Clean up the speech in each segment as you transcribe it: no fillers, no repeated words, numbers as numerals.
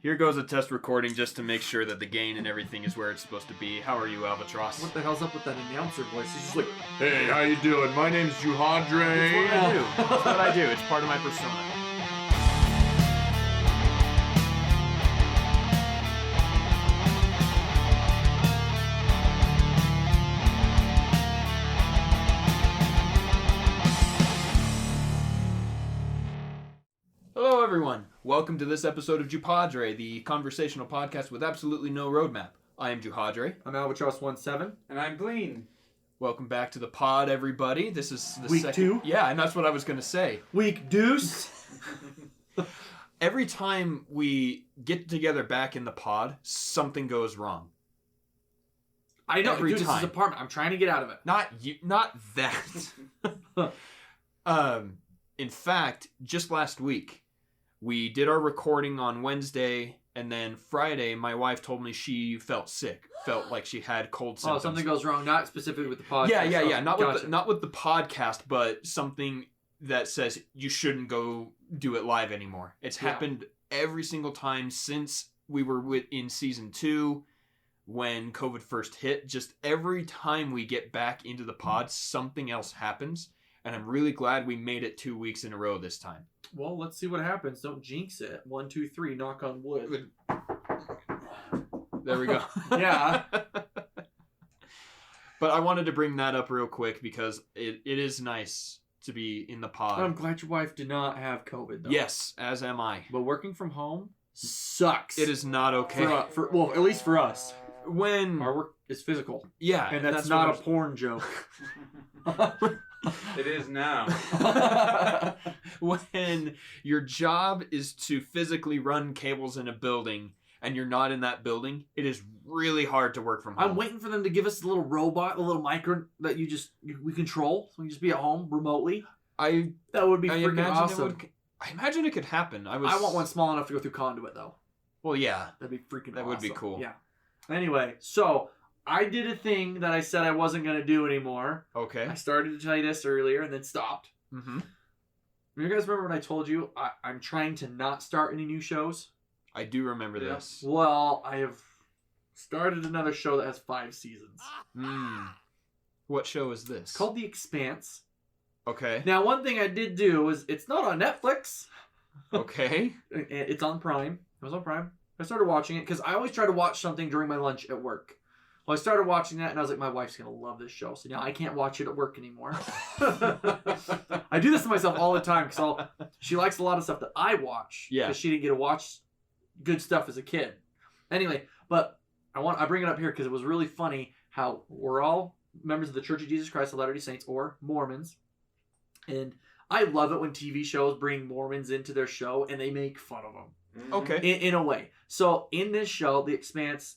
Here goes a test recording just to make sure that the gain and everything is where it's supposed to be. How are you, Alvatross? What the hell's up with that announcer voice? He's just like, Hey, how you doing? My name's Juhadre. It's what I do. It's what I do. It's part of my persona. Hello, everyone. Welcome to this episode of JuPodRe, the conversational podcast with absolutely no roadmap. I am Juhadre. I'm Alvatross17. And I'm Blien. Welcome back to the pod, everybody. This is the Week 2? Yeah, and that's what I was going to say. Week deuce. Every time we get together back in the pod, something goes wrong. I know, Every dude, this time. is apartment. I'm trying to get out of it. Not you, not that. In fact, just last week, we did our recording on Wednesday, and then Friday, my wife told me she felt sick, felt like she had cold symptoms. Oh, something goes wrong, not specifically with the podcast. Yeah. Gotcha. Not with the podcast, but something that says you shouldn't go do it live anymore. It's happened every single time since we were in season 2 when COVID first hit. Just every time we get back into the pod, something else happens. And I'm really glad we made it 2 weeks in a row this time. Well, let's see what happens. Don't jinx it. 1, 2, 3, knock on wood. There we go. Yeah. But I wanted to bring that up real quick because it is nice to be in the pod. I'm glad your wife did not have COVID, though. Yes, as am I. But working from home sucks. It is not okay. Well, at least for us. When Our work is physical. yeah, And that's what not I a was- porn joke. It is now. When your job is to physically run cables in a building and you're not in that building, it is really hard to work from home. I'm waiting for them to give us a little robot, a little micro that we control. So we can just be at home remotely. That would be freaking imagine awesome. I imagine it could happen. I want one small enough to go through conduit, though. Well, yeah. That'd be freaking That awesome. would be cool. Yeah. Anyway, so I did a thing that I said I wasn't going to do anymore. Okay. I started to tell you this earlier and then stopped. Mm-hmm. You guys remember when I told you I'm trying to not start any new shows? I do remember this. Well, I have started another show that has 5 seasons. What show is this? It's called The Expanse. Okay. Now, one thing I did do is it's not on Netflix. Okay. It's on Prime. It was on Prime. I started watching it because I always try to watch something during my lunch at work. Well, I started watching that and I was like, my wife's going to love this show. So now I can't watch it at work anymore. I do this to myself all the time because she likes a lot of stuff that I watch. Yeah. Because she didn't get to watch good stuff as a kid. Anyway, but I bring it up here because it was really funny how we're all members of the Church of Jesus Christ of Latter-day Saints or Mormons. And I love it when TV shows bring Mormons into their show and they make fun of them. Okay. In a way. So in this show, The Expanse,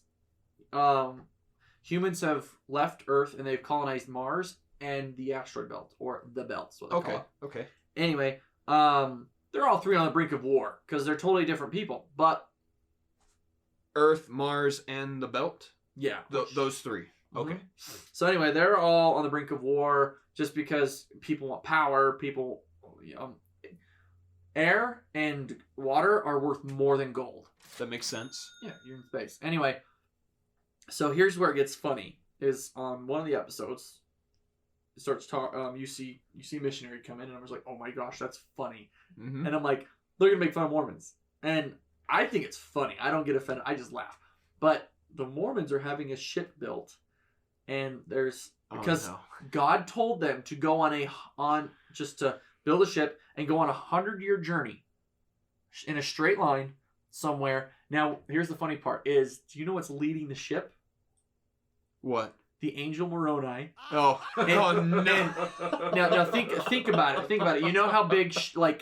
humans have left Earth and they've colonized Mars and the asteroid belt, or the belt, is what they call it. Okay. Anyway, they're all 3 on the brink of war because they're totally different people. But Earth, Mars, and the belt? yeah, Those 3. Okay. Mhm. So anyway, they're all on the brink of war just because people want power. People, air and water are worth more than gold. That makes sense. Yeah, you're in space. Anyway, so here's where it gets funny. Is on one of the episodes, it starts talking. You see missionary come in, and I was like, "Oh my gosh, that's funny." Mm-hmm. And I'm like, "They're gonna make fun of Mormons," and I think it's funny. I don't get offended. I just laugh. But the Mormons are having a ship built, and because God told them to go on just to build a ship and go on 100-year journey in a straight line somewhere. Now, here's the funny part: is do you know what's leading the ship? What? The angel Moroni. Oh, no. Now think about it. Think about it. You know how big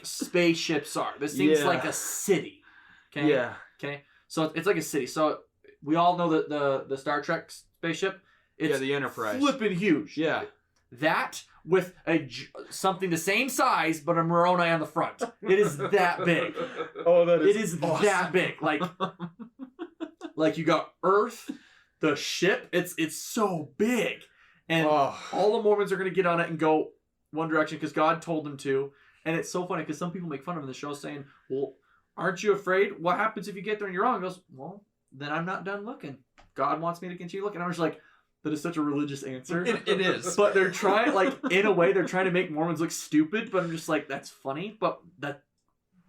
spaceships are. This thing's like a city. Okay. Yeah. Okay. So it's like a city. So we all know that the Star Trek spaceship. It's the Enterprise. Flipping huge. Yeah. That with something the same size, but a Moroni on the front. It is that big. Oh, that It is that big. Like you got Earth, the ship. It's so big, and all the Mormons are gonna get on it and go one direction because God told them to. And it's so funny because some people make fun of him in the show saying, "Well, aren't you afraid? What happens if you get there and you're wrong? He goes, well, then I'm not done looking. God wants me to continue looking. I'm just like, that is such a religious answer. It is. But they're trying, like, in a way, they're trying to make Mormons look stupid, but I'm just like, that's funny, but that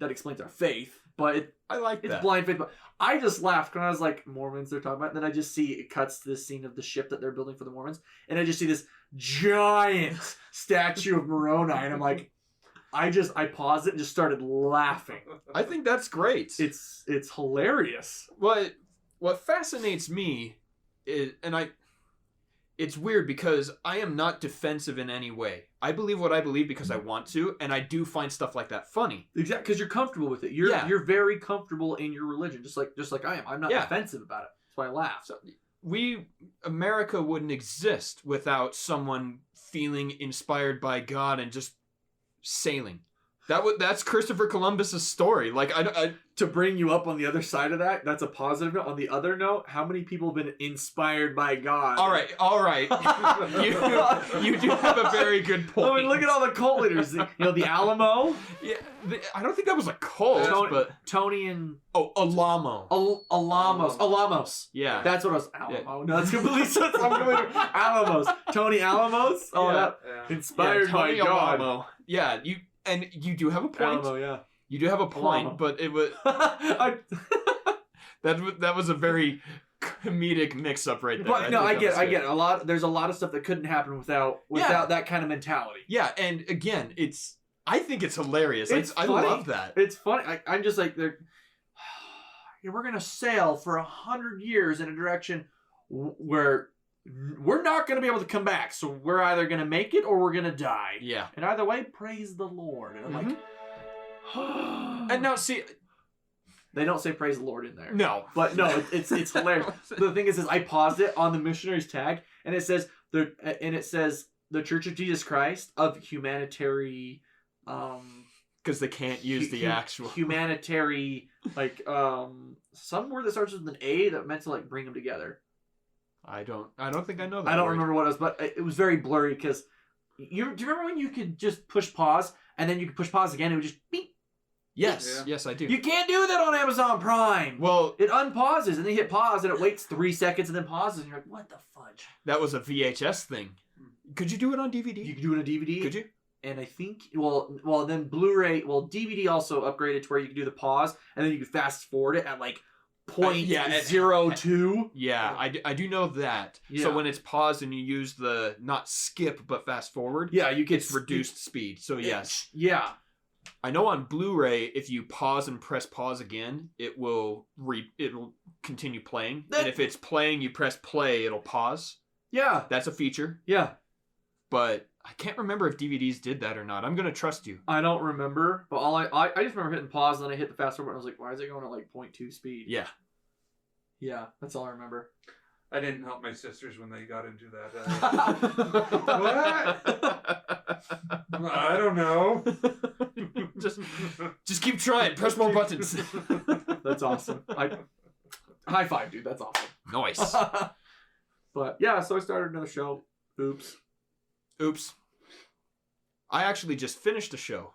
explains our faith. But I like that. It's blind faith. But I just laughed when I was like, Mormons they're talking about. And then I just see it cuts to this scene of the ship that they're building for the Mormons. And I just see this giant statue of Moroni. And I'm like, I paused it and just started laughing. I think that's great. It's hilarious. What fascinates me is, it's weird because I am not defensive in any way. I believe what I believe because I want to, and I do find stuff like that funny. Exactly, because you're comfortable with it. You're very comfortable in your religion, just like I am. I'm not defensive about it. That's why I laugh. So America wouldn't exist without someone feeling inspired by God and just sailing. That's Christopher Columbus's story. Like to bring you up on the other side of that, that's a positive note. On the other note, how many people have been inspired by God? All right. you do have a very good point. I mean, look at all the cult leaders. The Alamo. Yeah, I don't think that was a cult, but Tony and Alamo. Alamos. Yeah, that's what I was. Alamo. Yeah. No, that's completely sense. I'm going Alamos. Tony Alamos. Oh, yeah. Inspired by God. Alamo. Yeah, you do have a point. Alamo, yeah. You do have a point, Alamo. but it was that was a very comedic mix-up right there. But no, I get it. There's a lot of stuff that couldn't happen without that kind of mentality. Yeah, and again, I think it's hilarious. I love that. It's funny. I'm just like, we're gonna sail for 100 years in a direction where we're not going to be able to come back. So we're either going to make it or we're going to die. Yeah. And either way, praise the Lord. And I'm like, and now see, they don't say praise the Lord in there. No. But no, it's hilarious. The thing is I paused it on the missionaries tag and it says the Church of Jesus Christ of Humanitarian, because they can't use the actual humanitarian, like some word that starts with an A that meant to like bring them together. I don't think I know that. I don't word. remember what it was, but it was very blurry because do you remember when you could just push pause and then you could push pause again and it would just beep? Yes, I do. You can't do that on Amazon Prime. Well, it unpauses and then you hit pause and it waits 3 seconds and then pauses and you're like, what the fudge? That was a VHS thing. Could you do it on DVD? You could do it on DVD. Could you? And I think well then Blu-ray, DVD also upgraded to where you could do the pause and then you could fast forward it at like 0.02. Yeah, I do know that. Yeah. So when it's paused and you use the not skip but fast forward, you get reduced speed. So yes. Yeah. I know on Blu-ray if you pause and press pause again, it'll continue playing. And if it's playing, you press play, it'll pause. Yeah. That's a feature. Yeah. But I can't remember if DVDs did that or not. I'm going to trust you. I don't remember, but I just remember hitting pause and then I hit the fast forward button. I was like, why is it going at like 0.2 speed? Yeah. Yeah, that's all I remember. I didn't help my sisters when they got into that. What? I don't know. Just keep trying. Press more buttons. That's awesome. High five, dude. That's awesome. Nice. But yeah, so I started another show. Oops. I actually just finished a show.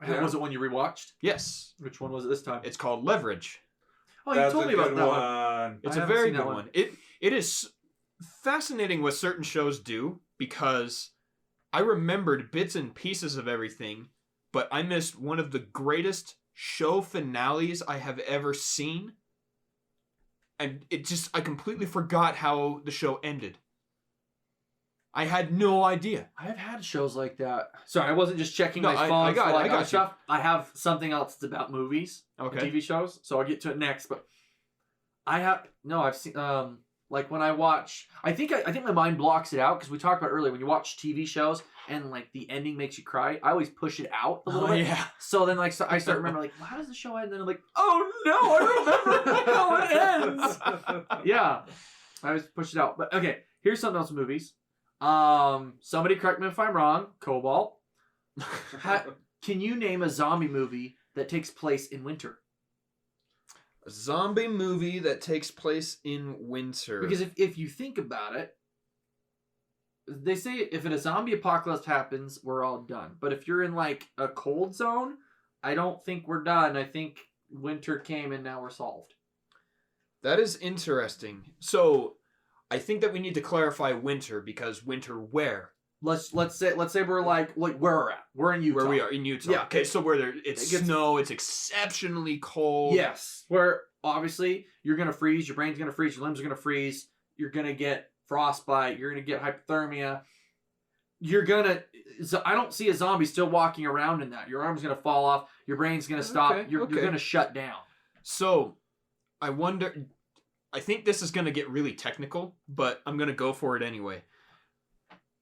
Yeah. Was it one you rewatched? Yes. Which one was it this time? It's called Leverage. Oh, you told me about that one. It's a very good one. It is fascinating what certain shows do because I remembered bits and pieces of everything, but I missed one of the greatest show finales I have ever seen. And I completely forgot how the show ended. I had no idea. I have had shows like that. Sorry, I wasn't just checking my phone. I got stuff. I have something else that's about movies, TV shows. So I'll get to it next. But I've seen like when I watch. I think my mind blocks it out because we talked about earlier when you watch TV shows and like the ending makes you cry. I always push it out a little bit. Yeah. So then I start remembering like, well, how does the show end? And then I'm like, oh no, I remember how it ends. Yeah, I always push it out. But okay, here's something else with movies. Somebody correct me if I'm wrong. Cobalt. Can you name a zombie movie that takes place in winter? A zombie movie that takes place in winter. Because if you think about it, they say if a zombie apocalypse happens, we're all done. But if you're in like a cold zone, I don't think we're done. I think winter came and now we're solved. That is interesting. So, I think that we need to clarify winter because winter where? Let's say we're like where we're at. We're in Utah. Where we are in Utah. Yeah. Okay, so where it's snow, it's exceptionally cold. Yes. Where obviously you're gonna freeze, your brain's gonna freeze, your limbs are gonna freeze, you're gonna get frostbite, you're gonna get hypothermia. I don't see a zombie still walking around in that. Your arm's gonna fall off, your brain's gonna stop, you're gonna shut down. So, I wonder. I think this is going to get really technical, but I'm going to go for it anyway.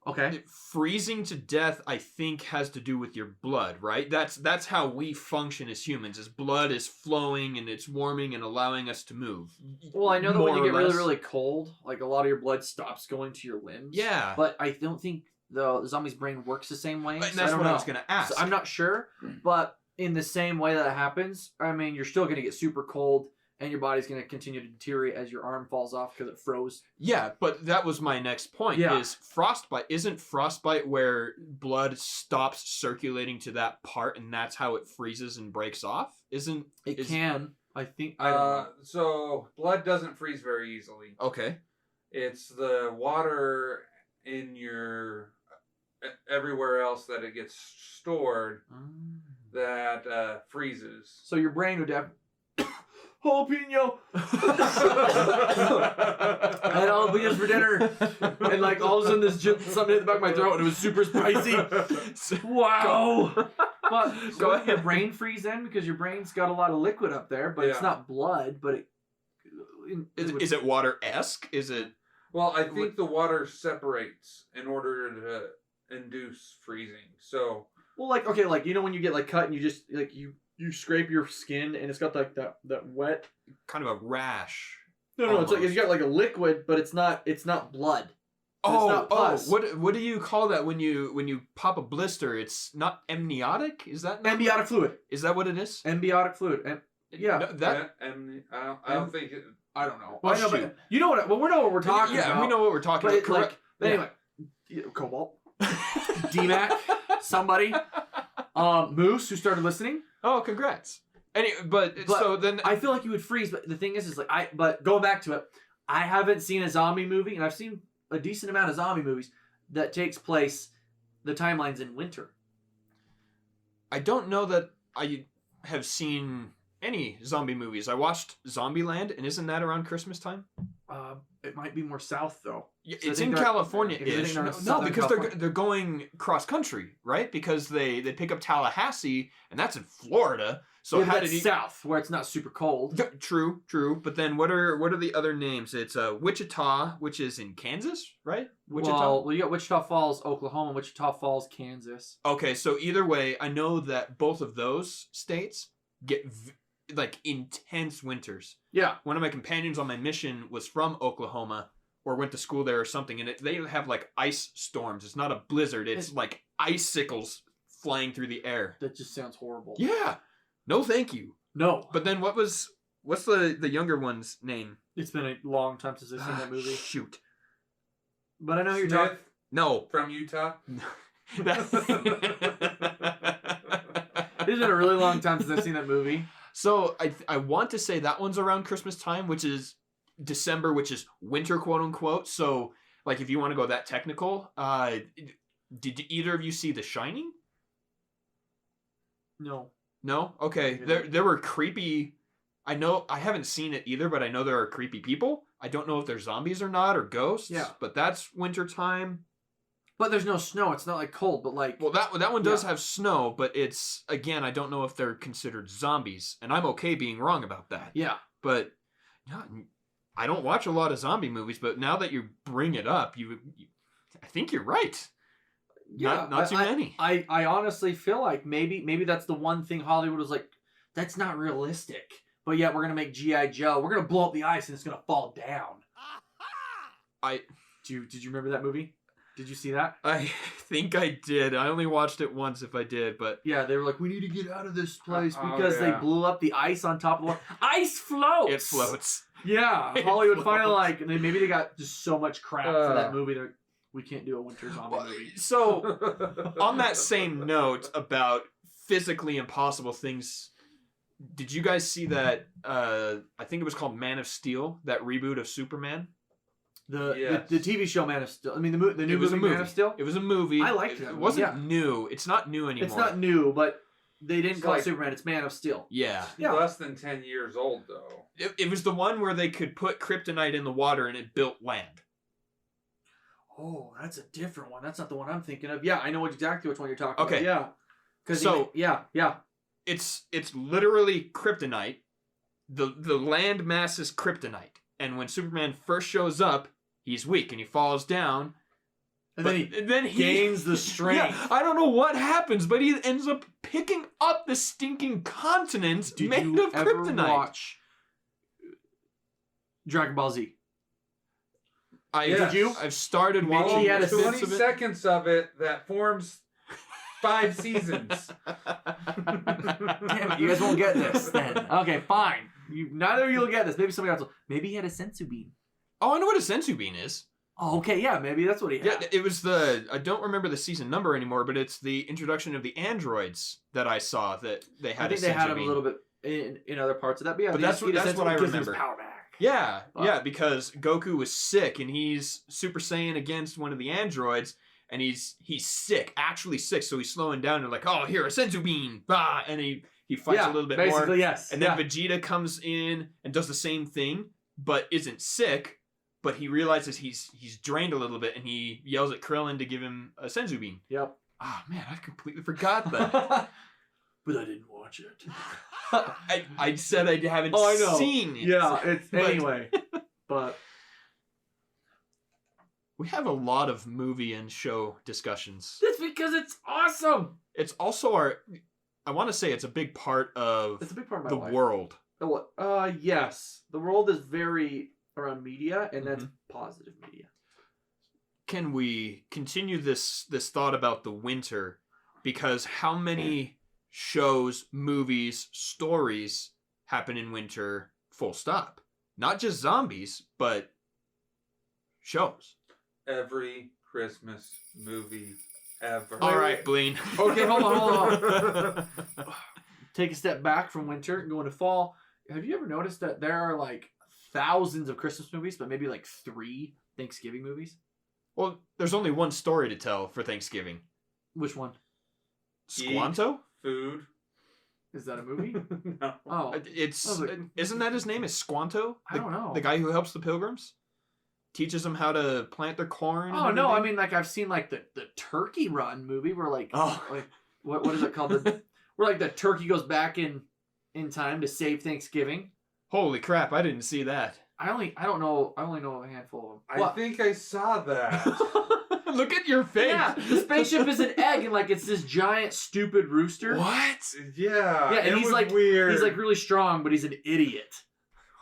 Okay. Freezing to death, I think, has to do with your blood, right? That's how we function as humans. As blood is flowing and it's warming and allowing us to move. Well, I know that when you get really, really cold, like a lot of your blood stops going to your limbs. Yeah. But I don't think the zombie's brain works the same way. And that's what I was going to ask. So I'm not sure, but in the same way that happens, I mean, you're still going to get super cold. And your body's going to continue to deteriorate as your arm falls off because it froze. Yeah, but that was my next point, is frostbite. Isn't frostbite where blood stops circulating to that part and that's how it freezes and breaks off? I think. I don't know. So, blood doesn't freeze very easily. Okay. It's the water in your... everywhere else that it gets stored that freezes. So your brain would have... jalapeno. I had jalapenos for dinner, and like all of a sudden this something hit the back of my throat, and it was super spicy. Wow! But go ahead. Your brain freeze then because your brain's got a lot of liquid up there, but it's not blood. But is it water-esque? Is it? Well, I think the water separates in order to induce freezing. So, well, like okay, like you know when you get like cut and you just like you scrape your skin and it's got like that wet kind of a rash. No, it's like it's got like a liquid, but it's not blood. It's not pus. What do you call that when you pop a blister? It's not amniotic. Is that amniotic fluid? Is that what it is? Amniotic fluid. Yeah. No, I don't think. I don't know. Well, I know, but you know what? Well, we know what we're talking about. Yeah, we know what we're talking about. Correct. Anyway, Cobalt, DMAC, somebody, Moose, who started listening. Oh, congrats. Anyway, but so then I feel like you would freeze. But the thing is like but going back to it, I haven't seen a zombie movie, and I've seen a decent amount of zombie movies that takes place. The timeline's in winter. I don't know that I have seen any zombie movies. I watched Zombieland, and isn't that around Christmas time? It might be more south though. Yeah, it's in California-ish. No, because they're going cross country, right? Because they pick up Tallahassee, and that's in Florida. So how did he south where it's not super cold? True. But then what are the other names? It's Wichita, which is in Kansas, right? Wichita. Well, you got Wichita Falls, Oklahoma, Wichita Falls, Kansas. Okay, so either way, I know that both of those states get like intense winters. Yeah. One of my companions on my mission was from Oklahoma or went to school there or something, and they have like ice storms. It's not a blizzard. It's like icicles flying through the air. That just sounds horrible. Yeah. No, thank you. No. But then what's the younger one's name? It's been a long time since I've seen that movie. Shoot. But I know you're talking. No. From Utah? It's been a really long time since I've seen that movie. So I want to say that one's around Christmas time, which is December, which is winter, quote unquote. So like if you want to go that technical, did either of you see The Shining? No. No? Okay. There were creepy... I haven't seen it either, but I know there are creepy people. I don't know if they're zombies or not, or ghosts. Yeah. But that's winter time. But there's no snow. It's not like cold, but like... Well, that one does have snow, but it's... Again, I don't know if they're considered zombies. And I'm okay being wrong about that. Yeah. But I don't watch a lot of zombie movies, but now that you bring it up, I think you're right. Yeah, not too many. I honestly feel like maybe that's the one thing Hollywood was like, that's not realistic. But yet we're gonna make G.I. Joe. We're gonna blow up the ice and it's gonna fall down. Did you remember that movie? Did you see that? I think I did. I only watched it once if I did, but... Yeah, they were like, we need to get out of this place because they blew up the ice on top of the... Ice floats! It floats. Yeah, Hollywood finally like... Maybe they got just so much crap for that movie that we can't do a winter zombie movie. So, on that same note about physically impossible things Did you guys see that? I think it was called Man of Steel, that reboot of Superman. The TV show Man of Steel. I mean, the new movie Man of Steel. It was a movie. I liked it. It wasn't new. It's not new anymore. It's not new, but they didn't It's call like- it Superman. It's Man of Steel. Yeah. Yeah. Less than 10 years old, though. It was the one where they could put kryptonite in the water and it built land. Oh, that's a different one. That's not the one I'm thinking of. Yeah, I know exactly which one you're talking Okay. about. Yeah. So- yeah. It's literally kryptonite. The land mass is kryptonite. And when Superman first shows up, he's weak and he falls down. And then he gains the strength. Yeah, I don't know what happens, but he ends up picking up the stinking continent Did made you of ever kryptonite. watch Dragon Ball Z? Yes. Did you? I've started Maybe watching he had a 20 bits of it. seconds of it that forms 5 seasons. Damn it, you guys won't get this then. Okay, fine. Neither of you will get this. Maybe somebody else will. Maybe he had a sensu bean. Oh, I know what a sensu bean is. Oh, okay, yeah, maybe that's what he had. Yeah, it was I don't remember the season number anymore, but it's the introduction of the androids that I saw that they had. I think they had him a little bit in other parts of that. But yeah, But that's what I gives him his remember. power back. Yeah, Wow. yeah, because Goku was sick and he's Super Saiyan against one of the androids, and he's sick, actually sick, so he's slowing down and like, oh, here, a sensu bean, bah, and he fights a little bit basically, more. yes. And then Vegeta comes in and does the same thing, but isn't sick, but he realizes he's drained a little bit, and he yells at Krillin to give him a sensu bean. Yep. Oh man, I completely forgot that. But I didn't watch it. I said I haven't Oh, I know. seen it. Yeah, it's But- anyway. But We have a lot of movie and show discussions. that's because it's awesome. It's also I want to say it's a big part of It's a big part of my the life. world. Yes. The world is very around media, and that's Mm-hmm. positive media. Can we continue this thought about the winter? Because how many shows, movies, stories happen in winter, full stop? Not just zombies, but shows. Every Christmas movie ever. All right, Blien. Okay, hold on. Take a step back from winter and go into fall. Have you ever noticed that there are like thousands of Christmas movies, but maybe like 3 Thanksgiving movies? Well, there's only one story to tell for Thanksgiving. Which one? Squanto? Food. Is that a movie? No. Oh, It's I was like- isn't that his name? Is Squanto? I don't know. The guy who helps the pilgrims? Teaches them how to plant their corn? and Oh no! I everything? mean, like I've seen like the Turkey Run movie where like Oh. what is it called? Where like the turkey goes back in time to save Thanksgiving. Holy crap, I didn't see that. I only know a handful of them. I think I saw that. Look at your face. Yeah, the spaceship is an egg, and like it's this giant stupid rooster. What? Yeah. Yeah, and it he's was like weird. He's like really strong, but he's an idiot.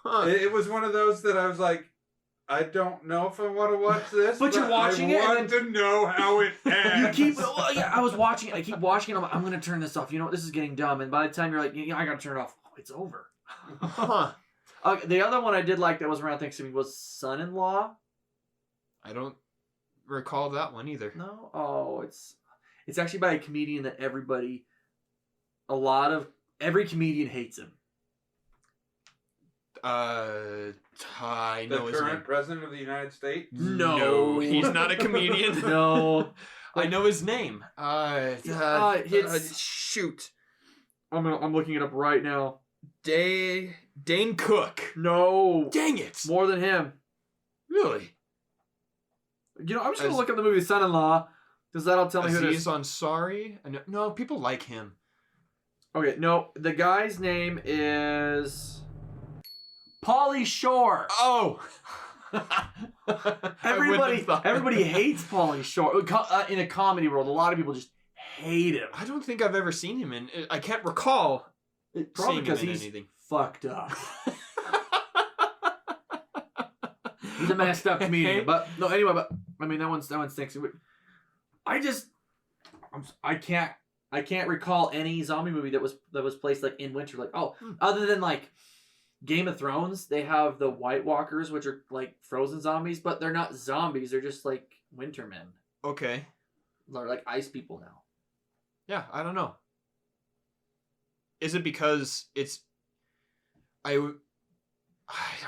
Huh. It was one of those that I was like, I don't know if I want to watch this, But you're watching it, I and want to know how it ends. You keep. Well, yeah, I was watching it. I keep watching it. I'm like, I'm gonna turn this off. You know what? This is getting dumb. And by the time you're like, yeah, I gotta turn it off. Oh, it's over. Huh. The other one I did like that was around Thanksgiving was Son-in-Law. I don't recall that one either. No, oh, it's actually by a comedian that every comedian hates him. I The know his current name. president of the United States? No. He's not a comedian. No, I know his name. Shoot. I'm looking it up right now. Dane Cook. No, Dang it. more than him. Really? You know, I'm just gonna look up the movie Son-in-Law because that'll tell me who it Aziz is. Ansari? No, people like him. Okay, no, the guy's name is Pauly Shore. Oh! Everybody hates Pauly Shore. In a comedy world, a lot of people just hate him. I don't think I've ever seen him in. I can't recall Probably seeing him because in he's anything. fucked up. He's a messed up comedian. But no, anyway, but I mean that one stinks. I can't recall any zombie movie that was placed like in winter. Like other than like Game of Thrones, they have the White Walkers, which are like frozen zombies, but they're not zombies. They're just like winter men. Okay. They're like ice people now. Yeah, I don't know. is it because it's I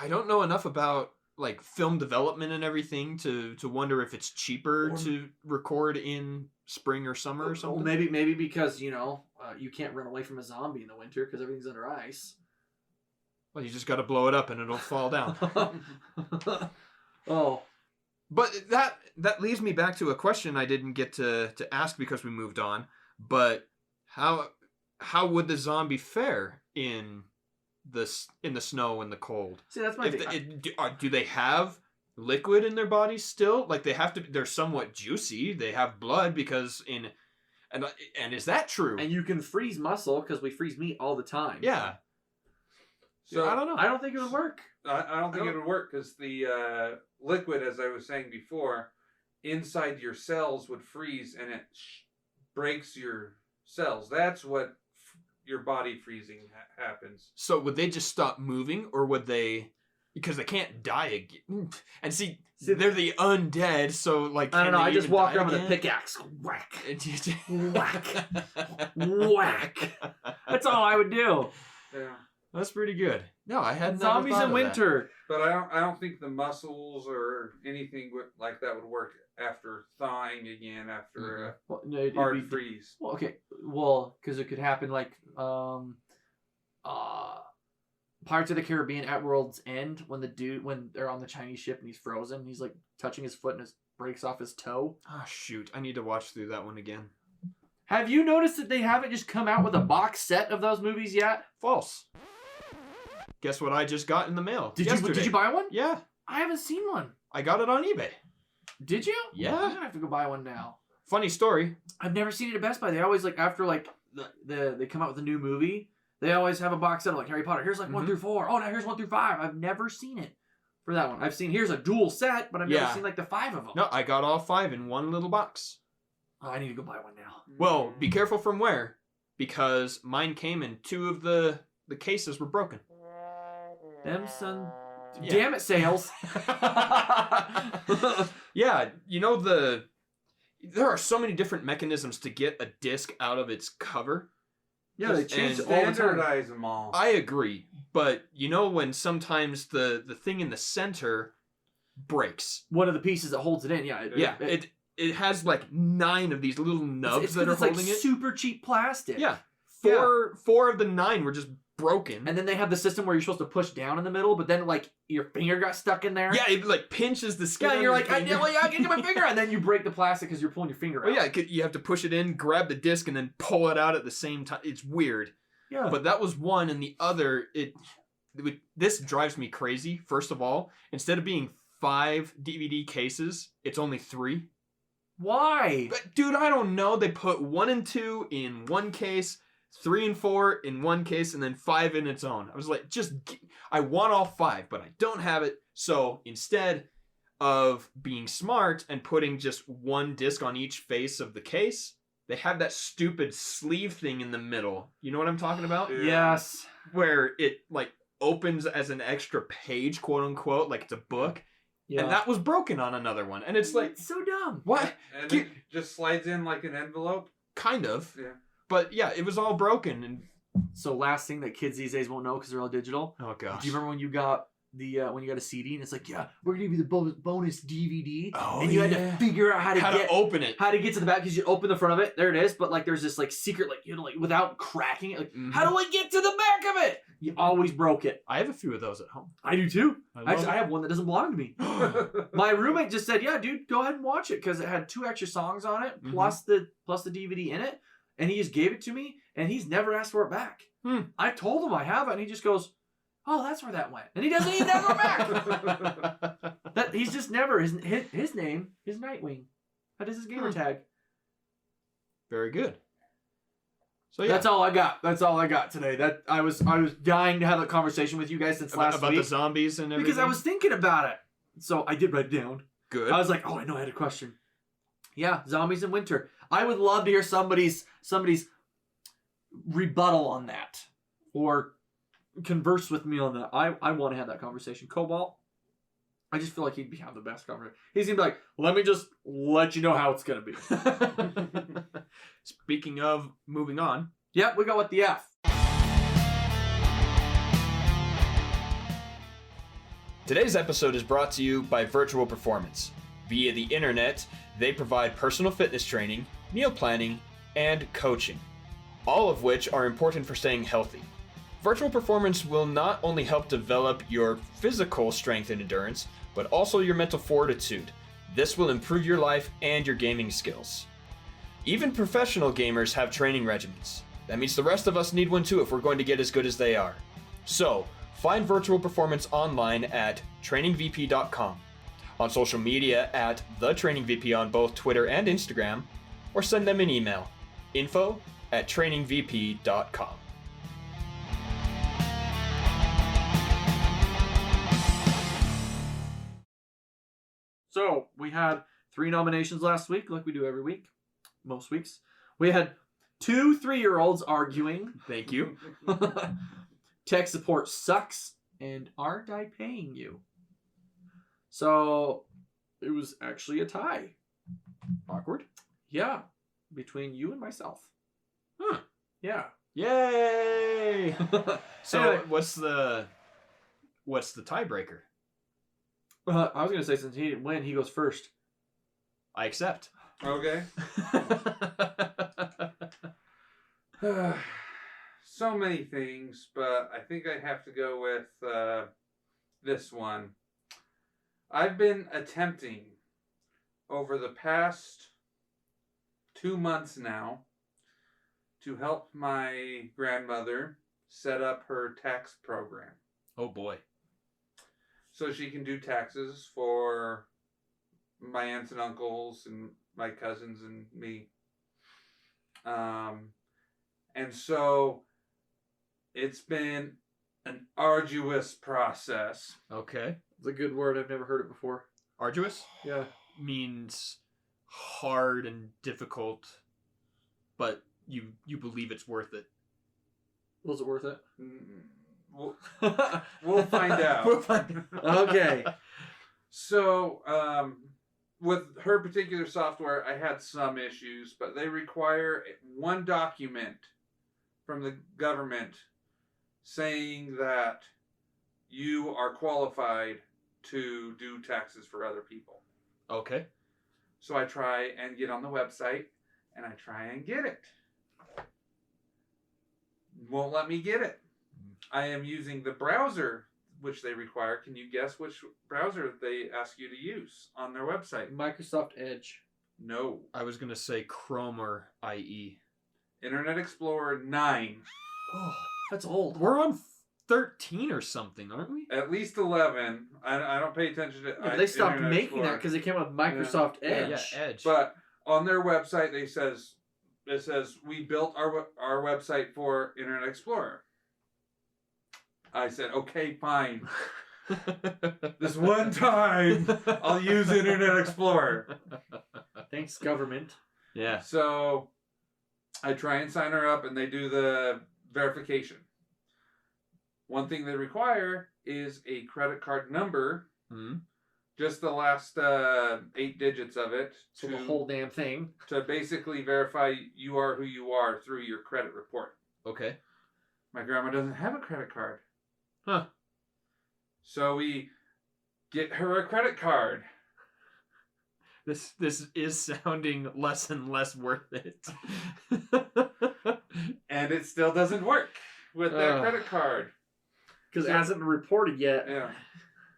don't know enough about like film development and everything to wonder if it's cheaper to record in spring or summer or something. Well, maybe because you can't run away from a zombie in the winter because everything's under ice. Well, you just got to blow it up and it'll fall down. Oh, but that leads me back to a question I didn't get to ask because we moved on. But how would the zombie fare in the snow and the cold? See, that's my thing. Do they have liquid in their bodies still? Like they're somewhat juicy. They have blood because and is that true? And you can freeze muscle because we freeze meat all the time. Yeah. So I don't know. I don't think it would work. I don't think it would work because the liquid, as I was saying before, inside your cells would freeze and it breaks your cells. That's what your body freezing happens. So would they just stop moving, or would they? Because they can't die again. And see they're the undead, so like I don't know. I just walk around with a pickaxe, whack, whack, whack. That's all I would do. Yeah. That's pretty good. No, I had zombies in winter. But I don't think the muscles or anything like that would work after thawing again after a hard freeze. Well, okay. Well, because it could happen like Pirates of the Caribbean at World's End when they're on the Chinese ship and he's frozen. He's like touching his foot and it breaks off his toe. Oh shoot! I need to watch through that one again. Have you noticed that they haven't just come out with a box set of those movies yet? False. Guess what I just got in the mail Did yesterday. you buy one? Yeah. I haven't seen one. I got it on eBay. Did you? Yeah. I'm gonna have to go buy one now. Funny story. I've never seen it at Best Buy. They always after they come out with a new movie, they always have a box set of like Harry Potter. Here's 1 through 4. Oh, now here's 1 through 5. I've never seen it for that one. I've seen here's a dual set, but I've never seen the 5 of them. No, I got all 5 in one little box. Oh, I need to go buy one now. Well, be careful from where, because mine came in 2 of the cases were broken. Them son. Yeah. Damn it, sales. Yeah, there are so many different mechanisms to get a disc out of its cover. Yeah, they change all the standardize them all. I agree, but when sometimes the thing in the center breaks. One of the pieces that holds it in, yeah. It has 9 of these little nubs that are holding it. Super cheap plastic. Yeah. Four of the 9 were just broken. And then they have the system where you're supposed to push down in the middle, but then your finger got stuck in there. Yeah, it pinches the skin. Yeah, you're like, I can get my finger, and then you break the plastic because you're pulling your finger out. Oh yeah, you have to push it in, grab the disc, and then pull it out at the same time. It's weird. Yeah. But that was one, and the other, this drives me crazy. First of all, instead of being 5 DVD cases, it's only 3. Why? But dude, I don't know. They put 1 and 2 in one case, 3 and 4 in one case, and then 5 in its own. I was like, I want all 5, but I don't have it. So instead of being smart and putting just 1 disc on each face of the case, they have that stupid sleeve thing in the middle. You know what I'm talking about? Yeah. Yes. Where it opens as an extra page, quote unquote, like it's a book. Yeah. And that was broken on another one. And it's so dumb. What? And it just slides in like an envelope? Kind of. Yeah. But yeah, it was all broken. And so last thing that kids these days won't know because they're all digital. Oh gosh. Do you remember when you got a CD and it's like, yeah, we're gonna give you the bonus DVD. Oh, and you had to figure out how to open it, how to get to the back because you open the front of it. There it is. But there's this secret without cracking it. How do I get to the back of it? You always broke it. I have a few of those at home. I do too. Actually, I have one that doesn't belong to me. My roommate just said, yeah, dude, go ahead and watch it because it had 2 extra songs on it plus the DVD in it. And he just gave it to me, and he's never asked for it back. I told him I have it, and he just goes, "Oh, that's where that went," and he doesn't even have it back. He's just never his name is Nightwing. That is his gamer tag. Very good. So yeah, that's all I got. That's all I got today. That I was dying to have a conversation with you guys since last week about the zombies and everything. Because I was thinking about it. So I did write it down. Good. I was like, oh, I know I had a question. Yeah, zombies in winter. I would love to hear somebody's rebuttal on that or converse with me on that. I want to have that conversation. Cobalt, I just feel like he'd have the best conversation. He's gonna be like, let me just let you know how it's gonna be. Speaking of moving on. Yep, we got what the F. Today's episode is brought to you by Virtual Performance. Via the internet, they provide personal fitness training, meal planning, and coaching, all of which are important for staying healthy. Virtual Performance will not only help develop your physical strength and endurance, but also your mental fortitude. This will improve your life and your gaming skills. Even professional gamers have training regimens. That means the rest of us need one too if we're going to get as good as they are. So, find Virtual Performance online at trainingvp.com, on social media at TheTrainingVP on both Twitter and Instagram, or send them an email, info@trainingvp.com. So, we had 3 nominations last week, like we do every week, most weeks. We had 2 3-year-olds arguing. Thank you. Tech support sucks, and aren't I paying you? So, it was actually a tie. Awkward. Yeah, between you and myself. Huh. Yeah. Yay! So, Anyway. what's the tiebreaker? I was going to say, since he didn't win, he goes first. I accept. Okay. So many things, but I think I have to go with this one. I've been attempting over the past 2 months now to help my grandmother set up her tax program. Oh boy. So she can do taxes for my aunts and uncles and my cousins and me. And so it's been an arduous process. Okay. It's a good word. I've never heard it before. Arduous Yeah. means hard and difficult, but you believe it's worth it. Was it worth it? We'll find out. We'll find out. Okay. So, with her particular software, I had some issues, but they require one document from the government saying that you are qualified to do taxes for other people. Okay. So I try and get on the website, and I try and get it. Won't let me get it. I am using the browser which they require. Can you guess which browser they ask you to use on their website? Microsoft Edge. No. I was going to say Chrome or IE. Internet Explorer 9. Oh, that's old. We're on 13 or something, aren't we? At least 11. I don't pay attention to Yeah, but they stopped Internet making Explorer. that because they came up with Microsoft Edge. Yeah, Edge. But on their website, it says we built our website for Internet Explorer. I said, okay, fine. This one time, I'll use Internet Explorer. Thanks, government. Yeah. So I try and sign her up, and they do the verification. One thing they require is a credit card number, just the last 8 digits of it. So the whole damn thing. To basically verify you are who you are through your credit report. Okay. My grandma doesn't have a credit card. Huh. So we get her a credit card. This is sounding less and less worth it. And it still doesn't work with that credit card. Because it hasn't been reported yet. Yeah.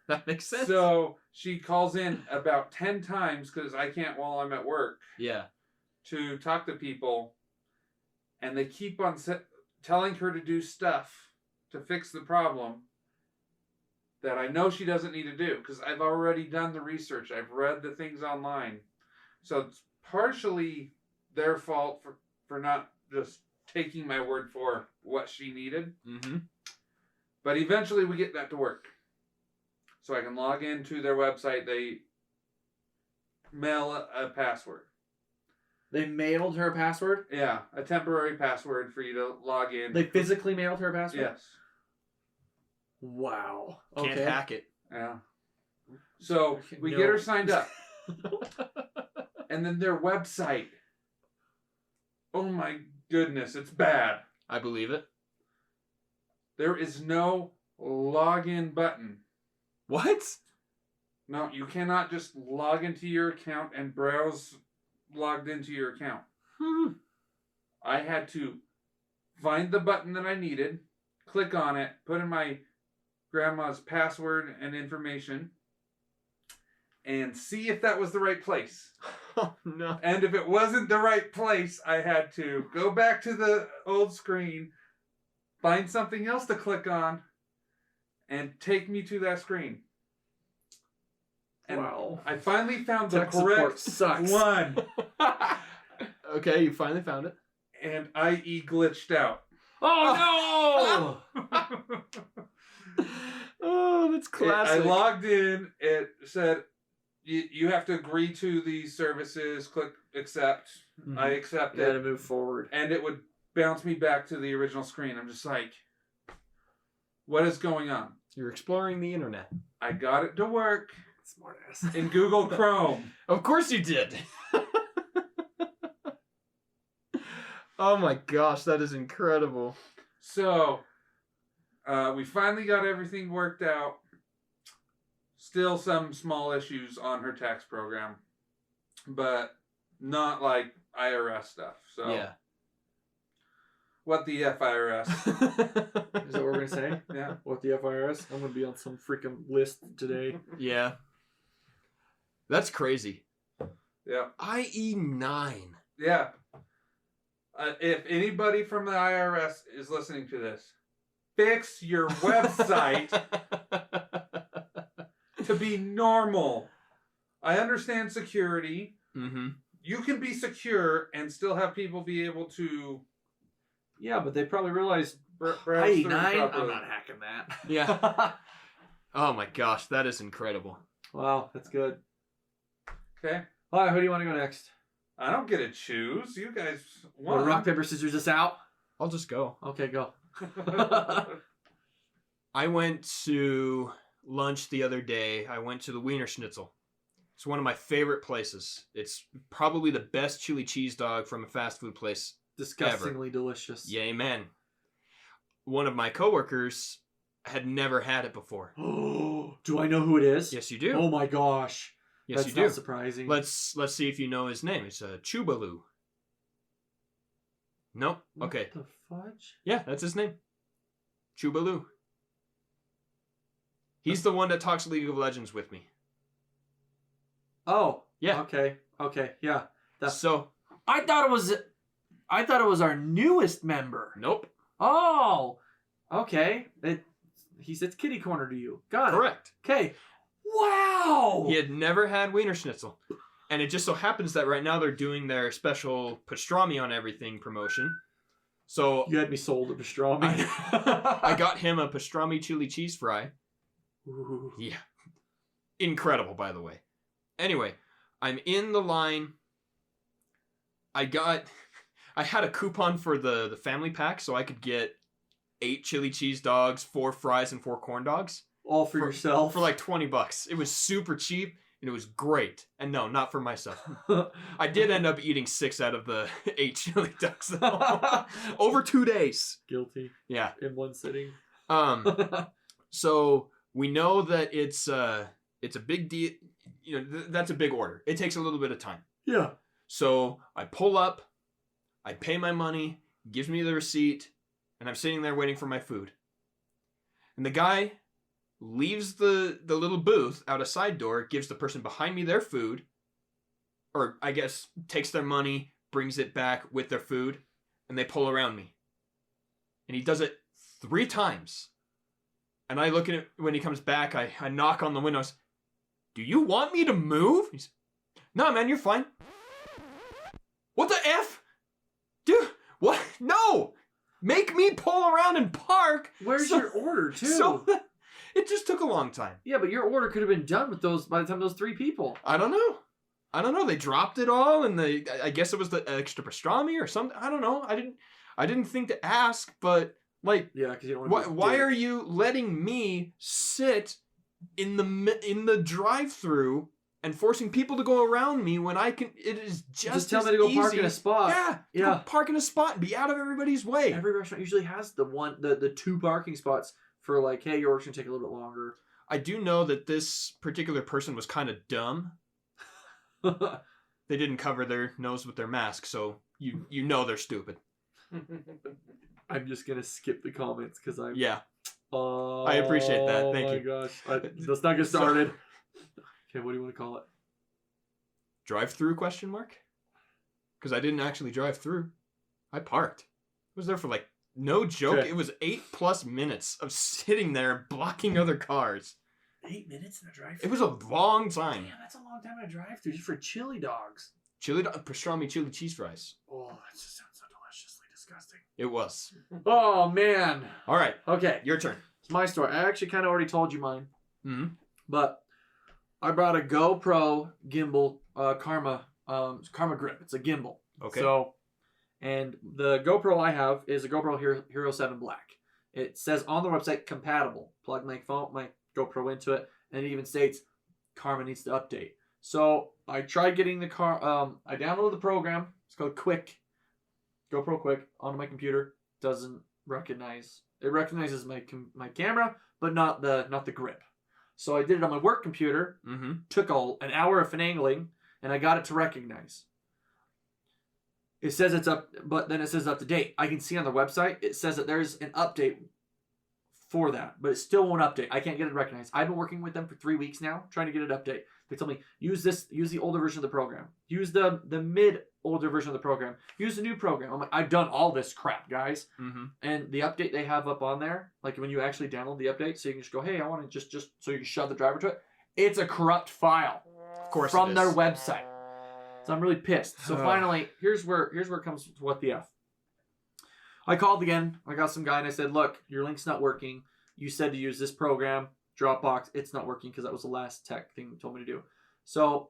That makes sense. So she calls in about 10 times because I can't while I'm at work Yeah. to talk to people. And they keep on telling her to do stuff to fix the problem that I know she doesn't need to do because I've already done the research. I've read the things online. So it's partially their fault for not just taking my word for what she needed. Mm-hmm. But eventually we get that to work. So I can log into their website. They mail a password. They mailed her a password? Yeah, a temporary password for you to log in. They physically mailed her a password? Yes. Wow. Can't hack it. Yeah. So we No. get her signed up. And then their website. Oh my goodness, it's bad. I believe it. There is no login button. What? No, you cannot just log into your account and browse logged into your account. I had to find the button that I needed, click on it, put in my grandma's password and information, and see if that was the right place. Oh, no. And if it wasn't the right place, I had to go back to the old screen, find something else to click on, and take me to that screen. And wow. I finally found the Tech support correct sucks. one. Okay, you finally found it. And IE glitched out. Oh no! Oh, that's classic. I logged in. It said, you have to agree to these services. Click accept. Mm-hmm. I accept You had to it. move forward. And it would bounce me back to the original screen. I'm just like, what is going on? You're exploring the internet. I got it to work Smartass. in Google Chrome. Of course you did. Oh my gosh, that is incredible. So, we finally got everything worked out. Still some small issues on her tax program, but not like IRS stuff. So, Yeah. What the FIRS? Is that what we're gonna say? Yeah. What the FIRS? I'm gonna be on some freaking list today. Yeah. That's crazy. Yeah. IE9. Yeah. If anybody from the IRS is listening to this, fix your website to be normal. I understand security. Mm-hmm. You can be secure and still have people be able to Yeah, but they probably realized browse through IE9. I'm properly. not hacking that. Yeah. Oh my gosh, that is incredible. Wow, that's good. Okay. All right, who do you want to go next? I don't get to choose. You guys Want won. rock paper scissors this out? I'll just go. Okay, go. I went to lunch the other day. I went to the Wiener Schnitzel. It's one of my favorite places. It's probably the best chili cheese dog from a fast food place. Disgustingly delicious. Yeah, amen. One of my coworkers had never had it before. Oh, do I know who it is? Yes, you do. Oh my gosh. Yes, That's you do. not surprising. Let's see if you know his name. It's Chubaloo. Nope. Okay. What the fudge? Yeah, that's his name. Chubaloo. He's the one that talks League of Legends with me. Oh. Yeah. Okay. Okay. Yeah. So. I thought it was our newest member. Nope. Oh. Okay. He sits kitty corner to you. Got it. Correct. Okay. Wow. He had never had Wiener Schnitzel. And it just so happens that right now they're doing their special pastrami on everything promotion. So You had me sold a pastrami. I got him a pastrami chili cheese fry. Ooh. Yeah. Incredible, by the way. Anyway, I'm in the line. I had a coupon for the family pack so I could get 8 chili cheese dogs, 4 fries, and 4 corn dogs. All for yourself? For like $20. It was super cheap and it was great. And no, not for myself. I did end up eating 6 out of the 8 chili dogs though. Over 2 days. Guilty. Yeah. In one sitting. So we know that it's a big deal. You know, that's a big order. It takes a little bit of time. Yeah. So I pull up, I pay my money, gives me the receipt, and I'm sitting there waiting for my food. And the guy leaves the little booth out a side door, gives the person behind me their food, or I guess takes their money, brings it back with their food, and they pull around me. And he does it 3 times. And I look at it when he comes back, I knock on the windows. Do you want me to move? He's, no, man, you're fine. What the F? Dude, what? No! Make me pull around and park. Where's your order, too? So it just took a long time. Yeah, but your order could have been done with those by the time those 3 people. I don't know. They dropped it all, and I guess it was the extra pastrami or something. I don't know. I didn't think to ask, but like, yeah, because you don't want to. Why are you letting me sit in the drive-through and forcing people to go around me when I can? It is just tell me to go park in a spot. Yeah, go park in a spot and be out of everybody's way. Every restaurant usually has the 2 parking spots for like, hey, your order's gonna take a little bit longer. I do know that this particular person was kind of dumb. They didn't cover their nose with their mask, so you know they're stupid. I'm just gonna skip the comments because I'm. Yeah. Oh, I appreciate that. Thank you. Oh my gosh. Let's not get started. Okay, what do you want to call it? Drive-through question mark? Because I didn't actually drive through. I parked. I was there for like, no joke, Okay. It was 8+ minutes of sitting there blocking other cars. 8 minutes in a drive-thru? It was a long time. Damn, that's a long time in a drive-thru just for chili dogs. Chili pastrami chili cheese fries. Oh, that just sounds so deliciously disgusting. It was. Oh, man. All right, Okay, your turn. it's my story. I actually kind of already told you mine. Mm-hmm. But I brought a GoPro gimbal, Karma Grip. It's a gimbal. Okay. So, and the GoPro I have is a GoPro Hero 7 Black. It says on the website compatible. Plug my GoPro into it, and it even states Karma needs to update. So I tried getting the I downloaded the program. It's called Quick, GoPro Quick, onto my computer. Doesn't recognize. It recognizes my camera, but not the grip. So I did it on my work computer. Mm-hmm. Took an hour of finagling, and I got it to recognize. It says it's up, but then it says up to date. I can see on the website, it says that there's an update for that, but it still won't update. I can't get it recognized. I've been working with them for 3 weeks now, trying to get it update. They told me, use the older version of the program. Use the mid-older version of the program. Use the new program. I'm like, I've done all this crap, guys. Mm-hmm. And the update they have up on there, like when you actually download the update, so you can just go, hey, I want to just so you can shove the driver to it. It's a corrupt file. Of course From it is. their website. So I'm really pissed. So finally, here's where it comes to what the F. I called again. I got some guy and I said, look, your link's not working. You said to use this program, Dropbox. It's not working because that was the last tech thing you told me to do. So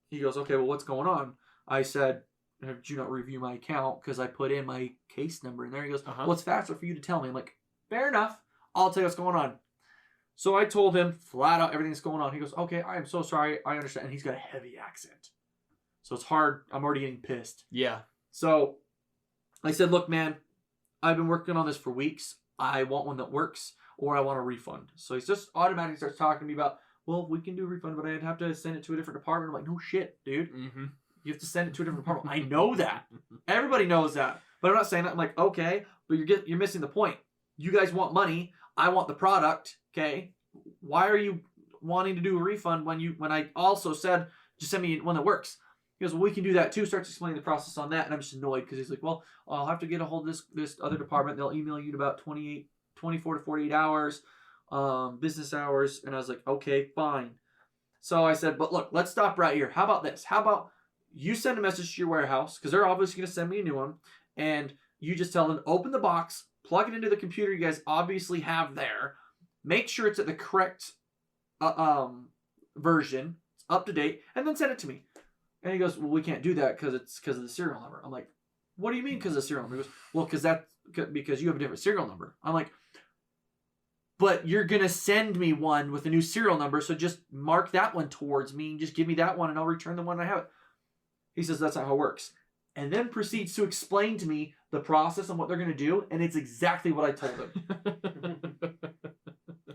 he goes, okay, well, what's going on? I said, did you not review my account? Because I put in my case number in there. He goes, well, it's faster for you to tell me. I'm like, fair enough. I'll tell you what's going on. So I told him flat out everything's going on. He goes, okay, I am so sorry. I understand. And he's got a heavy accent. So it's hard. I'm already getting pissed. Yeah. So I said, look, man, I've been working on this for weeks. I want one that works or I want a refund. So he's just automatically starts talking to me about, well, we can do a refund, but I'd have to send it to a different department. I'm like, no shit, dude. Mm-hmm. You have to send it to a different department. I know that. Everybody knows that. But I'm not saying that. I'm like, okay, but you're missing the point. You guys want money. I want the product. Okay. Why are you wanting to do a refund when I also said just send me one that works? He goes, well, we can do that too. Starts explaining the process on that, and I'm just annoyed because he's like, well, I'll have to get a hold of this other department. They'll email you in about 24 to 48 hours, business hours. And I was like, okay, fine. So I said, but look, let's stop right here. How about this? How about you send a message to your warehouse because they're obviously going to send me a new one, and you just tell them open the box, plug it into the computer you guys obviously have there. Make sure it's at the correct version, it's up to date, and then send it to me. And he goes, well, we can't do that because of the serial number. I'm like, what do you mean because of the serial number? He goes, well, because you have a different serial number. I'm like, but you're going to send me one with a new serial number, so just mark that one towards me and just give me that one and I'll return the one I have. He says, that's not how it works. And then proceeds to explain to me the process and what they're going to do, and it's exactly what I told him.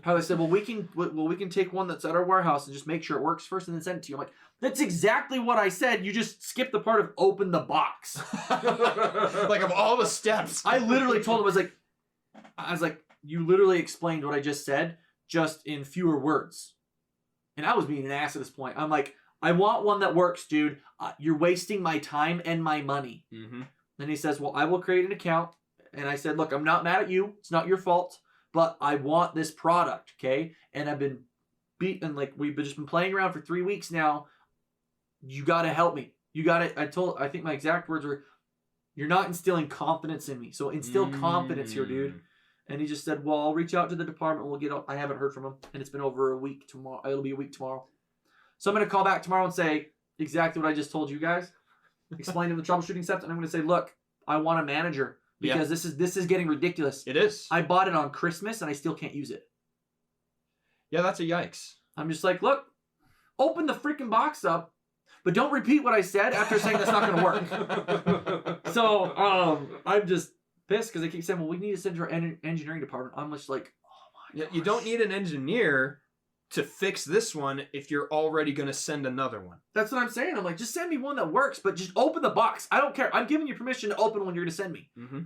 How they said, well, we can take one that's at our warehouse and just make sure it works first and then send it to you. I'm like, that's exactly what I said. You just skipped the part of open the box. Like of all the steps. I literally told him, I was like, you literally explained what I just said, just in fewer words. And I was being an ass at this point. I'm like, I want one that works, dude. You're wasting my time and my money. Mm-hmm. Then he says, well, I will create an account. And I said, look, I'm not mad at you. It's not your fault. But I want this product, okay? And I've been beaten, like we've just been playing around for 3 weeks now. You got to help me. You got to, I think my exact words were, you're not instilling confidence in me. So instill confidence here, dude. And he just said, well, I'll reach out to the department. We'll get up. I haven't heard from him. And it's been over a week tomorrow. It'll be a week tomorrow. So I'm going to call back tomorrow and say exactly what I just told you guys. Explain to the troubleshooting steps. And I'm going to say, look, I want a manager. Because this is getting ridiculous. It is. I bought it on Christmas and I still can't use it. Yeah, that's a yikes. I'm just like, look, open the freaking box up, but don't repeat what I said after saying that's not going to work. So I'm just pissed because they keep saying, well, we need to send to our engineering department. I'm just like, oh You don't need an engineer to fix this one if you're already going to send another one. That's what I'm saying. I'm like, just send me one that works, but just open the box. I don't care. I'm giving you permission to open one you're going to send me. Mm-hmm.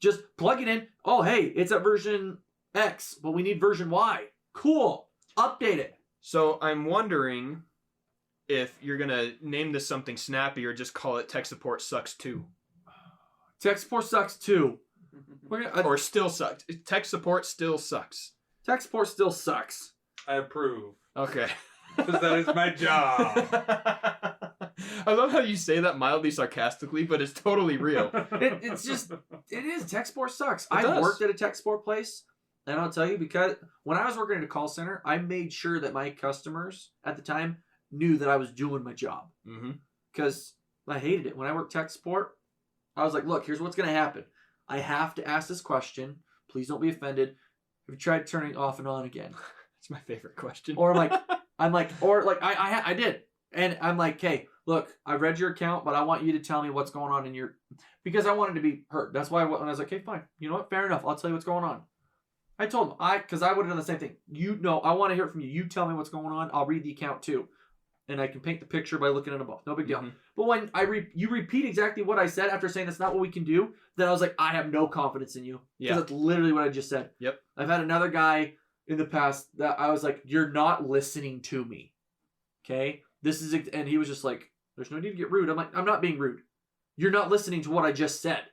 Just plug it in. Oh, hey, it's at version X, but we need version Y. Cool. Update it. So I'm wondering if you're going to name this something snappy or just call it Tech Support Sucks 2. Tech Support Sucks 2. Or still sucks. Tech Support still sucks. Tech Support still sucks. I approve. Okay. Because that is my job. I love how you say that mildly sarcastically, but it's totally real. It's just, it is. Tech Support sucks. It I does. worked at a tech support place, and I'll tell you, because when I was working at a call center, I made sure that my customers at the time knew that I was doing my job. Because I hated it. When I worked tech support, I was like, look, here's what's going to happen. I have to ask this question. Please don't be offended. Have you tried turning it off and on again? It's my favorite question. Or I did. And I'm like, hey, look, I read your account, but I want you to tell me what's going on in your, because I wanted to be heard. That's why when I was like, okay, fine. You know what? Fair enough. I'll tell you what's going on. I told him, because I would have done the same thing. You know, I want to hear it from you. You tell me what's going on. I'll read the account too. And I can paint the picture by looking at them both. No big deal. Mm-hmm. But when you repeat exactly what I said after saying that's not what we can do, then I was like, I have no confidence in you. Because that's literally what I just said. Yep. I've had another guy in the past that I was like, you're not listening to me. Okay? And he was just like, there's no need to get rude. I'm like, I'm not being rude. You're not listening to what I just said.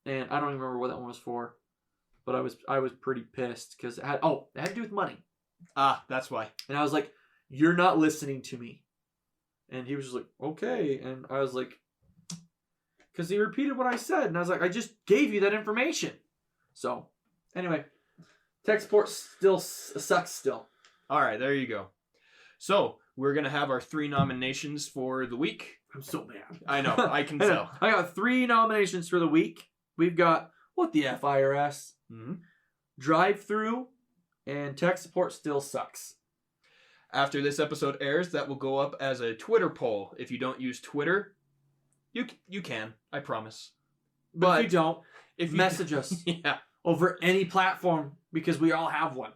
And I don't even remember what that one was for. But I was pretty pissed because it had to do with money. Ah, that's why. And I was like, you're not listening to me. And he was just like, okay. And I was like, because he repeated what I said. And I was like, I just gave you that information. So, anyway, tech support still sucks still. All right, there you go. So, we're going to have our 3 nominations for the week. I'm so mad. I know, I can tell. I got 3 nominations for the week. We've got, what the FIRS, Drive-Thru, and tech support still sucks. After this episode airs, that will go up as a Twitter poll. If you don't use Twitter, you can, I promise. But if you don't, if you message us over any platform because we all have one.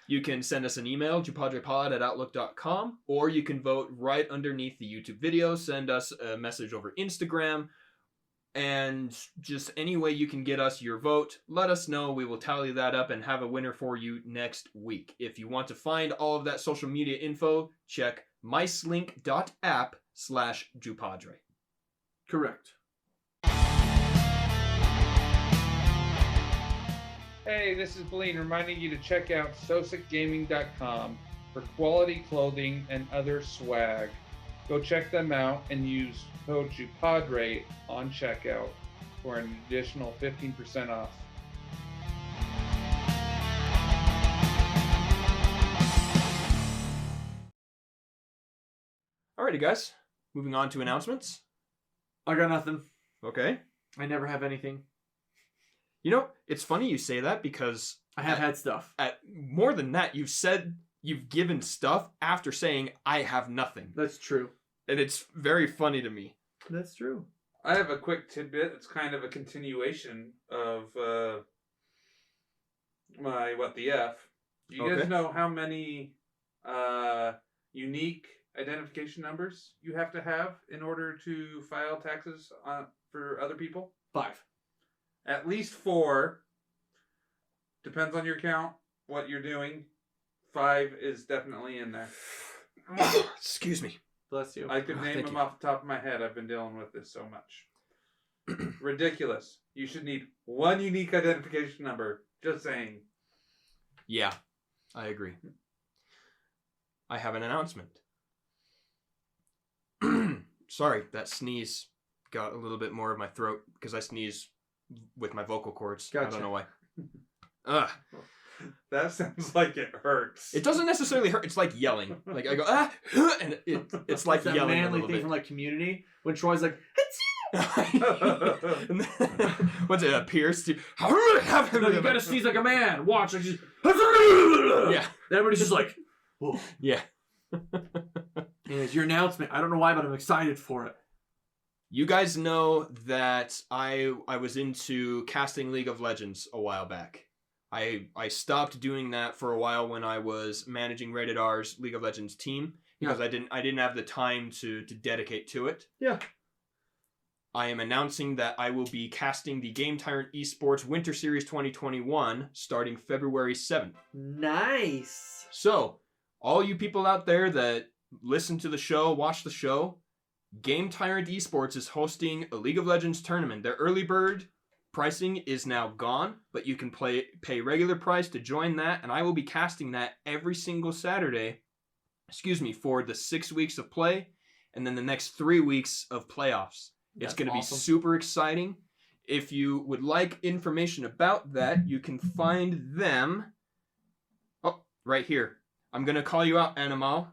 You can send us an email, JuPodRePod@outlook.com, or you can vote right underneath the YouTube video. Send us a message over Instagram. And just any way you can get us your vote, let us know. We will tally that up and have a winner for you next week. If you want to find all of that social media info, check micelink.app/JuPodRe. Correct. Hey, this is Blien reminding you to check out SoesicGaming.com for quality clothing and other swag. Go check them out and use code JuPodRe on checkout for an additional 15% off. Alrighty, guys. Moving on to announcements. I got nothing. Okay. I never have anything. You know, it's funny you say that because I have had stuff. More than that, you've given stuff after saying I have nothing. That's true. And it's very funny to me. That's true. I have a quick tidbit. It's kind of a continuation of my What the F. Do you guys know how many unique identification numbers you have to have in order to file taxes for other people? 5. At least 4. Depends on your account, what you're doing. 5 is definitely in there. Excuse me. Bless you. I could name them off the top of my head. I've been dealing with this so much. Ridiculous. You should need 1 unique identification number. Just saying. Yeah, I agree. I have an announcement. Sorry, that sneeze got a little bit more of my throat because I sneeze with my vocal cords. Gotcha. I don't know why. Ugh. That sounds like it hurts. It doesn't necessarily hurt. It's like yelling. Like I go, and it's like that yelling a manly little thing bit. from like Community when Troy's like, what's it? Pierce? no, you gotta sneeze like a man. Watch. Like just, yeah. Everybody's just like, whoa. Yeah. Anyways, your announcement. I don't know why, but I'm excited for it. You guys know that I was into casting League of Legends a while back. I stopped doing that for a while when I was managing Rated R's League of Legends team because I didn't have the time to dedicate to it. Yeah. I am announcing that I will be casting the Game Tyrant Esports Winter Series 2021 starting February 7th. Nice. So, all you people out there that listen to the show, watch the show, Game Tyrant Esports is hosting a League of Legends tournament. Their early bird pricing is now gone, but you can pay regular price to join that, and I will be casting that every single Saturday, for the 6 weeks of play, and then the next 3 weeks of playoffs. It's going to be super exciting. If you would like information about that, you can find them right here. I'm going to call you out, Animal,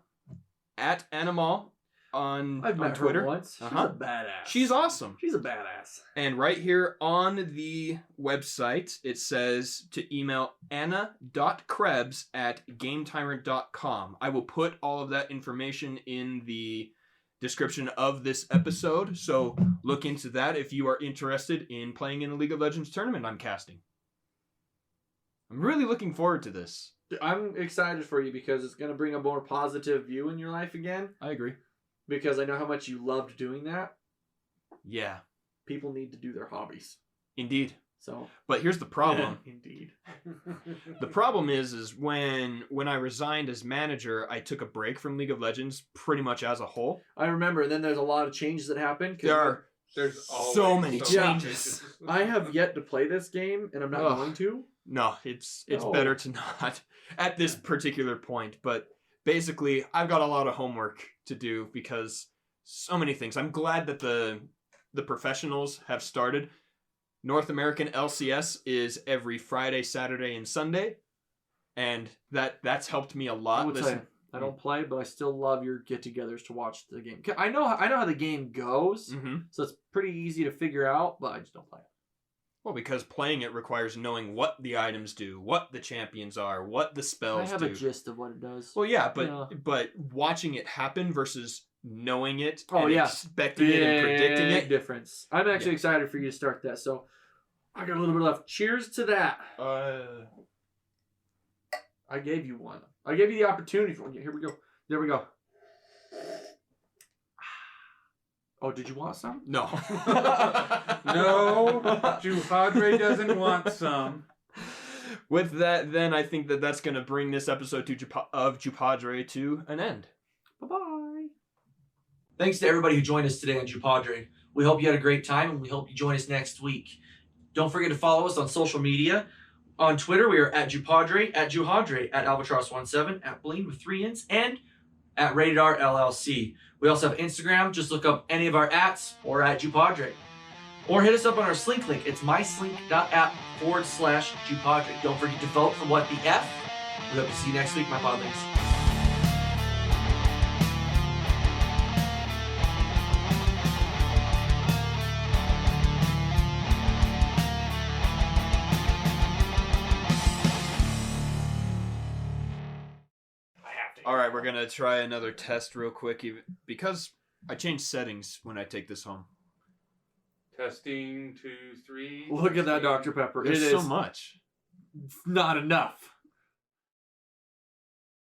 at Animal on Twitter. Her once. She's a badass. She's awesome. She's a badass. And right here on the website, it says to email anna.krebs@gametyrant.com. I will put all of that information in the description of this episode, so look into that if you are interested in playing in a League of Legends tournament I'm casting. I'm really looking forward to this. I'm excited for you because it's going to bring a more positive view in your life again. I agree. Because I know how much you loved doing that. Yeah. People need to do their hobbies. Indeed. So, but here's the problem. Indeed. The problem is when I resigned as manager, I took a break from League of Legends pretty much as a whole. I remember. And then there's a lot of changes that happen. There's so many changes. I have yet to play this game, and I'm not going to. No, it's better to not at this particular point. But basically, I've got a lot of homework to do because so many things. I'm glad that the professionals have started. North American LCS is every Friday, Saturday, and Sunday, and that's helped me a lot. I don't play, but I still love your get-togethers to watch the game. I know how the game goes, so it's pretty easy to figure out, but I just don't play it. Well, because playing it requires knowing what the items do, what the champions are, what the spells do. I have a gist of what it does. Well, yeah, but watching it happen versus knowing it and expecting it and predicting it. Difference. I'm actually excited for you to start that, so I got a little bit left. Cheers to that. I gave you one. I gave you the opportunity for one. Here we go. There we go. Oh, did you want some? No. No, Juhadre doesn't want some. With that, then, I think that's going to bring this episode of JuPodRe to an end. Bye-bye. Thanks to everybody who joined us today on JuPodRe. We hope you had a great time, and we hope you join us next week. Don't forget to follow us on social media. On Twitter, we are at JuPodRe, at Juhadre, at Alvatross17, at Blien with 3 N's, and at Rated R LLC. We also have Instagram. Just look up any of our ats or at JuPodRe. Or hit us up on our Slink link. It's myslink.app/JuPodRe. Don't forget to vote for What the F. We hope to see you next week, my podlings. All right, we're going to try another test real quick because I changed settings when I take this home. Testing 2, 3. Look at that Dr. Pepper. There's so much. Not enough.